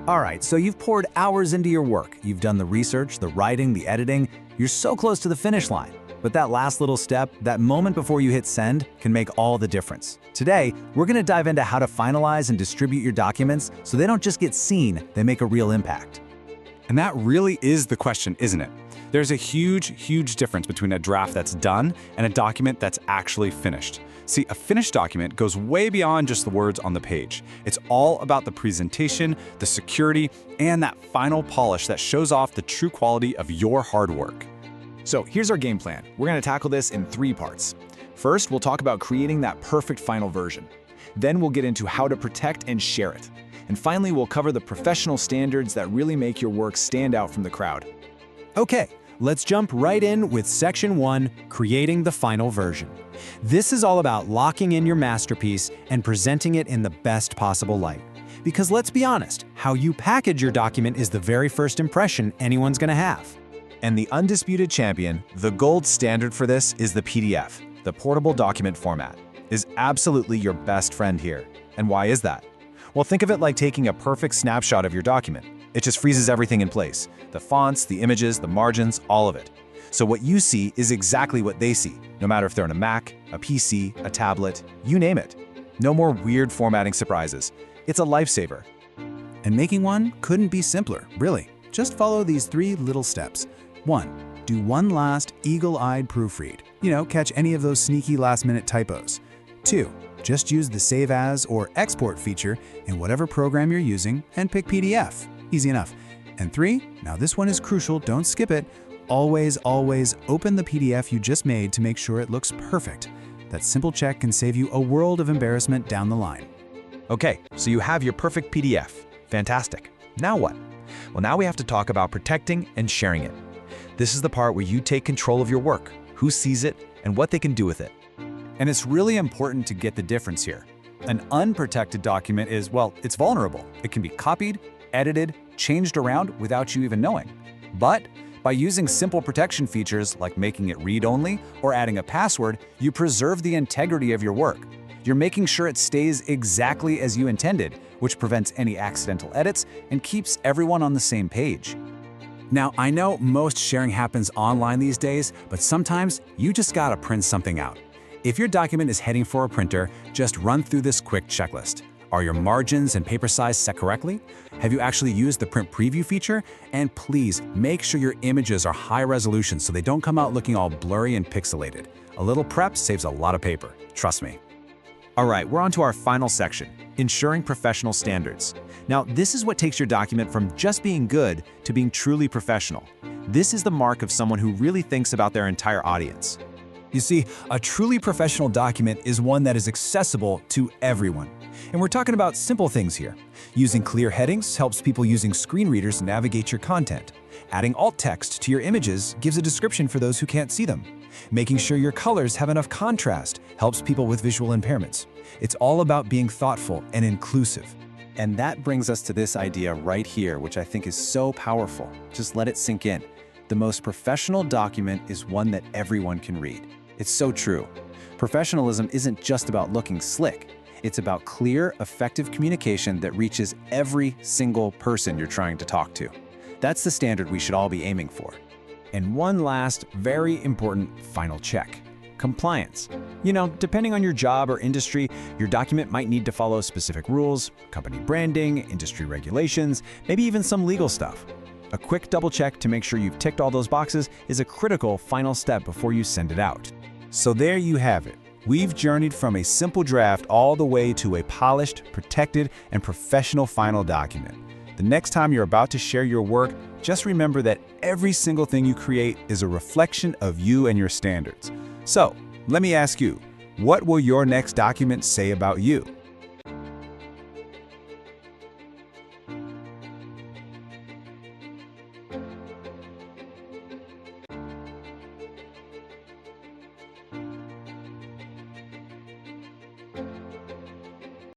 All right, so you've poured hours into your work. You've done the research, the writing, the editing. You're so close to the finish line. But that last little step, that moment before you hit send, can make all the difference. Today, we're going to dive into how to finalize and distribute your documents so they don't just get seen, they make a real impact. And that really is the question, isn't it? There's a huge difference between a draft that's done and a document that's actually finished. See, a finished document goes way beyond just the words on the page. It's all about the presentation, the security, and that final polish that shows off the true quality of your hard work. So here's our game plan. We're going to tackle this in 3 parts. First, we'll talk about creating that perfect final version. Then we'll get into how to protect and share it. And finally, we'll cover the professional standards that really make your work stand out from the crowd. Okay, let's jump right in with Section 1, Creating the Final Version. This is all about locking in your masterpiece and presenting it in the best possible light. Because let's be honest, how you package your document is the very first impression anyone's going to have. And the undisputed champion, the gold standard for this, is the PDF, the portable document format, is absolutely your best friend here. And why is that? Well, think of it like taking a perfect snapshot of your document. It just freezes everything in place. The fonts, the images, the margins, all of it. So what you see is exactly what they see, no matter if they're on a Mac, a PC, a tablet, you name it. No more weird formatting surprises. It's a lifesaver. And making one couldn't be simpler, really. Just follow these 3 little steps. 1. Do one last eagle-eyed proofread. Catch any of those sneaky last-minute typos. 2. Just use the Save As or Export feature in whatever program you're using and pick PDF. Easy enough. And 3, now this one is crucial, don't skip it. Always open the PDF you just made to make sure it looks perfect. That simple check can save you a world of embarrassment down the line. Okay, so you have your perfect PDF. Fantastic. Now what? Well, now we have to talk about protecting and sharing it. This is the part where you take control of your work, who sees it, and what they can do with it. And it's really important to get the difference here. An unprotected document is, well, it's vulnerable. It can be copied, edited, changed around without you even knowing. But by using simple protection features like making it read-only or adding a password, you preserve the integrity of your work. You're making sure it stays exactly as you intended, which prevents any accidental edits and keeps everyone on the same page. Now, I know most sharing happens online these days, but sometimes you just gotta print something out. If your document is heading for a printer, just run through this quick checklist. Are your margins and paper size set correctly? Have you actually used the print preview feature? And please make sure your images are high resolution so they don't come out looking all blurry and pixelated. A little prep saves a lot of paper, trust me. All right, we're on to our final section, ensuring professional standards. Now, this is what takes your document from just being good to being truly professional. This is the mark of someone who really thinks about their entire audience. You see, a truly professional document is one that is accessible to everyone. And we're talking about simple things here. Using clear headings helps people using screen readers navigate your content. Adding alt text to your images gives a description for those who can't see them. Making sure your colors have enough contrast helps people with visual impairments. It's all about being thoughtful and inclusive. And that brings us to this idea right here, which I think is so powerful. Just let it sink in. The most professional document is one that everyone can read. It's so true. Professionalism isn't just about looking slick. It's about clear, effective communication that reaches every single person you're trying to talk to. That's the standard we should all be aiming for. And one last, very important final check. Compliance. Depending on your job or industry, your document might need to follow specific rules, company branding, industry regulations, maybe even some legal stuff. A quick double check to make sure you've ticked all those boxes is a critical final step before you send it out. So there you have it. We've journeyed from a simple draft all the way to a polished, protected, and professional final document. The next time you're about to share your work, just remember that every single thing you create is a reflection of you and your standards. So, let me ask you, what will your next document say about you?